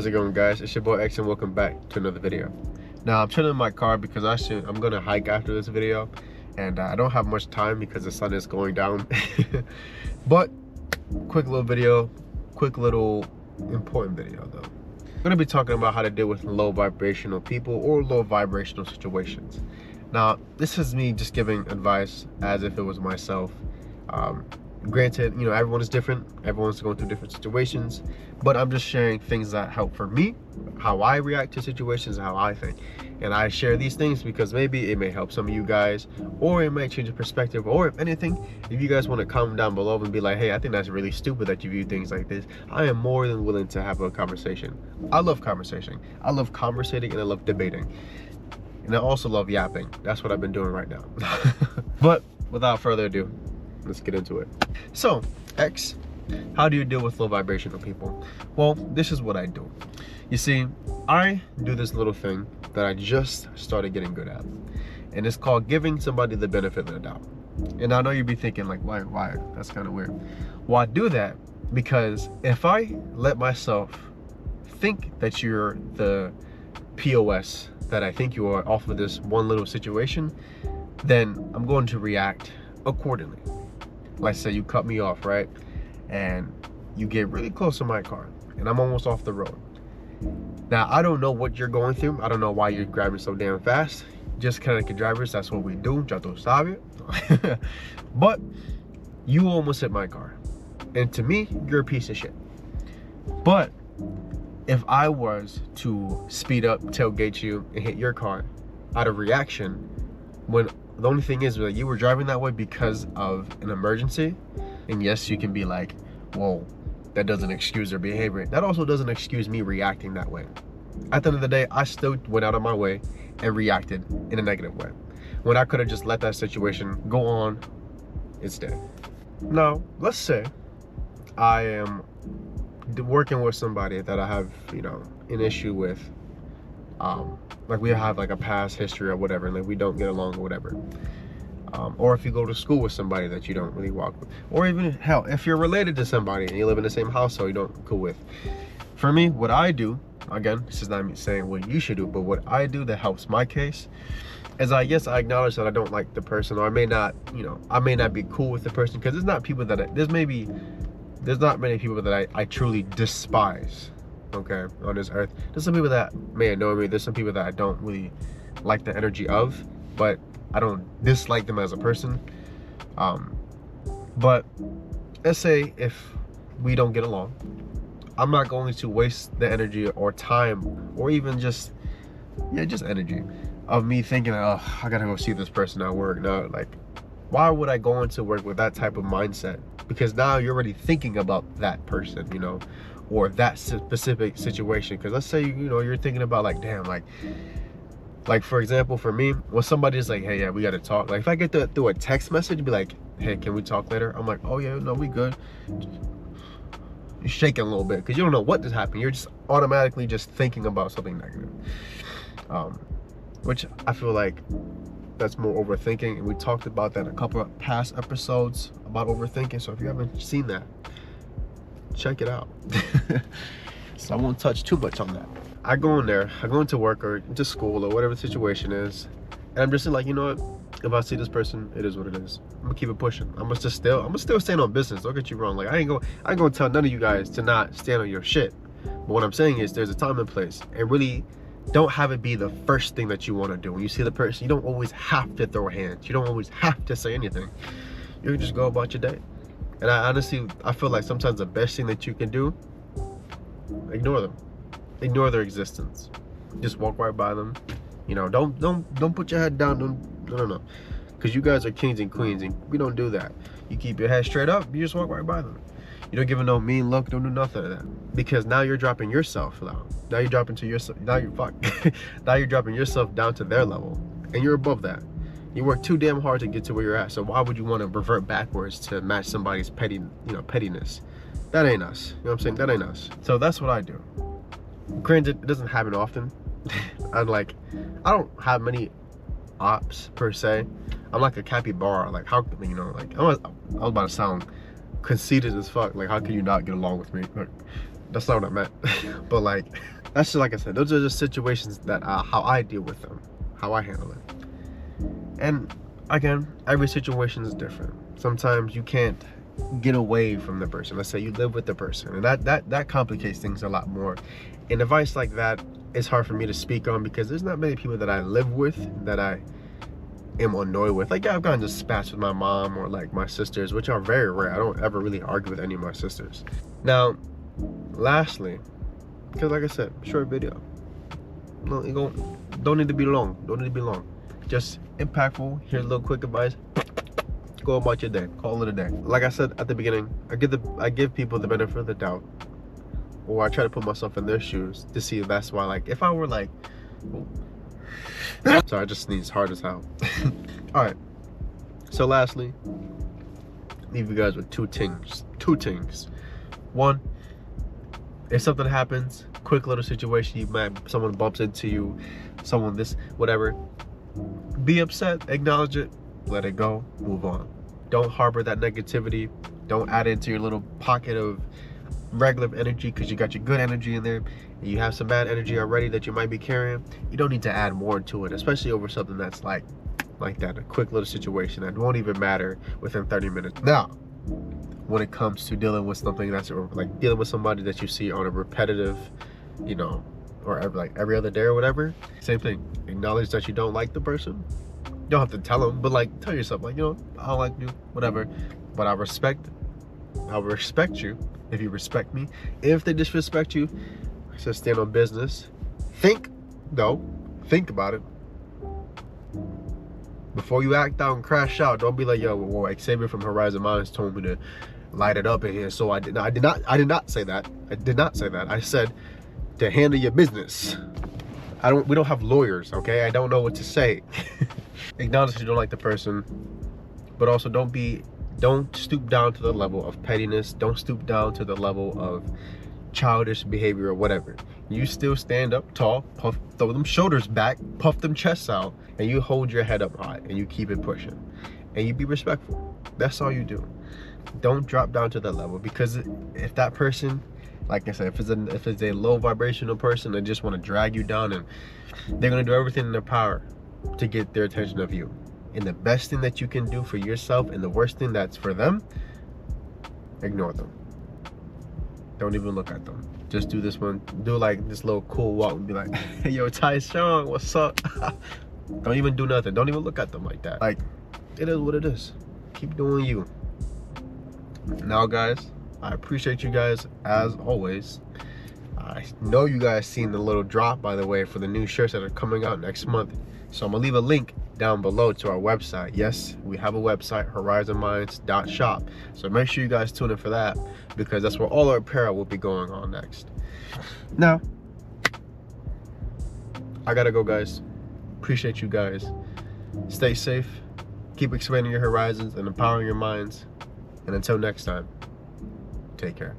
How's it going, guys? It's your boy X and welcome back to another video. Now I'm chilling in my car because I'm gonna hike after this video, and I don't have much time because the sun is going down. But quick little video, important video though. I'm gonna be talking about how to deal with low vibrational people or low vibrational situations. Now this is me just giving advice as if it was myself. Granted, you know, everyone is different, everyone's going through different situations, but I'm just sharing things that help for me, how I react to situations, how I think. And I share these things because maybe it may help some of you guys, or it might change your perspective, or if anything, if you guys want to comment down below and be like, hey, I think that's really stupid that you view things like this, I am more than willing to have a conversation. I love conversation. I love conversating and I love debating. And I also love yapping. That's what I've been doing right now. But without further ado, let's get into it. So, X, how do you deal with low vibrational people? Well, this is what I do. You see, I do this little thing that I just started getting good at, and it's called giving somebody the benefit of the doubt. And I know you'd be thinking like, why? That's kind of weird. Well, I do that because if I let myself think that you're the POS that I think you are off of this one little situation, then I'm going to react accordingly. Let's say you cut me off, right? And you get really close to my car and I'm almost off the road. Now, I don't know what you're going through. I don't know why you're driving so damn fast. Just Connecticut drivers, that's what we do. Ya tú sabes. But you almost hit my car. And to me, you're a piece of shit. But if I was to speed up, tailgate you, and hit your car out of reaction, when the only thing is that you were driving that way because of an emergency, and yes, you can be like, whoa, that doesn't excuse their behavior. That also doesn't excuse me reacting that way. At the end of the day, I still went out of my way and reacted in a negative way, when I could have just let that situation go on instead. Now, let's say I am working with somebody that I have, you know, an issue with. Like we have like a past history or whatever, and like we don't get along or whatever. Or if you go to school with somebody that you don't really walk with, or even hell, if you're related to somebody and you live in the same household you don't go with. For me, what I do, again, this is not me saying what you should do, but what I do that helps my case is I acknowledge that I don't like the person, or I may not, you know, I may not be cool with the person, because there's not people that there's not many people that I truly despise, okay, on this earth. There's some people that may annoy me, there's some people that I don't really like the energy of, but I don't dislike them as a person. But let's say if we don't get along, I'm not going to waste the energy or time, or even just energy of me thinking, oh, I gotta go see this person at work. No, like, why would I go into work with that type of mindset? Because now you're already thinking about that person, you know, or that specific situation. Because let's say, you know, you're thinking about like, damn, like for example, for me, when somebody's like, hey, yeah, we gotta talk, like if I get through a text message, be like, hey, can we talk later? I'm like, oh yeah, no, we good. You're shaking a little bit because you don't know what just happened. You're just automatically just thinking about something negative, which I feel like that's more overthinking, and we talked about that in a couple of past episodes about overthinking. So if you haven't seen that, check it out. So I won't touch too much on that. I go into work or into school or whatever the situation is, and I'm just like, you know what, if I see this person, it is what it is. I'm gonna keep it pushing. I'm gonna still stand on business. Don't get you wrong. Like I ain't gonna tell none of you guys to not stand on your shit. But what I'm saying is there's a time and place, and really don't have it be the first thing that you want to do. When you see the person, you don't always have to throw hands. You don't always have to say anything. You can just go about your day. And I feel like sometimes the best thing that you can do, ignore them. Ignore their existence. Just walk right by them. You know, don't put your head down. No. Because you guys are kings and queens, and we don't do that. You keep your head straight up. You just walk right by them. You don't give them no mean look. Don't do nothing of that. Because now you're dropping yourself down. Now you're dropping yourself. Now you're dropping yourself down to their level, and you're above that. You work too damn hard to get to where you're at. So why would you want to revert backwards to match somebody's pettiness? That ain't us. You know what I'm saying? That ain't us. So that's what I do. Granted, it doesn't happen often. I don't have many ops per se. I'm like a capybara. Like how, you know, like I was about to sound conceited as fuck. Like how can you not get along with me? Look, That's not what I meant. But like, that's just, like I said, those are just situations that how I deal with them, how I handle it. And again, every situation is different. Sometimes you can't get away from the person. Let's say you live with the person, and that complicates things a lot more. And advice like that is hard for me to speak on because there's not many people that I live with that I am annoyed with. Like, yeah, I've gotten to spats with my mom or like my sisters, which are very rare. I don't ever really argue with any of my sisters. Now, lastly, because like I said, short video. No, you don't need to be long. Don't need to be long. Just impactful. Here's a little quick advice. Go about your day. Call it a day. Like I said at the beginning, I give people the benefit of the doubt, or I try to put myself in their shoes to see if that's why. Like, if I were like, sorry, I just sneezed hard as hell. All right. So lastly, leave you guys with two things. One, if something happens, quick little situation, someone bumps into you, someone this, whatever, be upset, acknowledge it, let it go, move on. Don't harbor that negativity. Don't add it into your little pocket of regular energy, because you got your good energy in there and you have some bad energy already that you might be carrying. You don't need to add more to it, especially over something that's like that, a quick little situation that won't even matter within 30 minutes. Now, when it comes to dealing with something that's like dealing with somebody that you see on a repetitive, you know, or every other day or whatever, same thing. Acknowledge that you don't like the person. You don't have to tell them, but like, tell yourself, like, you know, I don't like you, whatever, but I'll respect you if you respect me. If they disrespect you, I said stand on business. Think about it before you act out and crash out. Don't be like, yo, well, Xavier from Horizonmindsyt told me to light it up in here, so I did not say that. I said to handle your business. We don't have lawyers, okay? I don't know what to say. Acknowledge you don't like the person, but also don't stoop down to the level of pettiness. Don't stoop down to the level of childish behavior or whatever. You still stand up tall, throw them shoulders back, puff them chests out, and you hold your head up high and you keep it pushing. And you be respectful. That's all you do. Don't drop down to that level, because if that person, like I said, if it's a low vibrational person, they just want to drag you down, and they're going to do everything in their power to get their attention of you. And the best thing that you can do for yourself, and the worst thing that's for them, ignore them. Don't even look at them. Just do this one. Do like this little cool walk and be like, hey, yo, Tyshawn, what's up? Don't even do nothing. Don't even look at them like that. Like, it is what it is. Keep doing you. Now, guys, I appreciate you guys as always. I know you guys seen the little drop, by the way, for the new shirts that are coming out next month. So I'm gonna leave a link down below to our website. Yes, we have a website, Horizonmindsyt.shop. So make sure you guys tune in for that, because that's where all our apparel will be going on next. Now, I gotta go, guys. Appreciate you guys. Stay safe. Keep expanding your horizons and empowering your minds. And until next time, take care.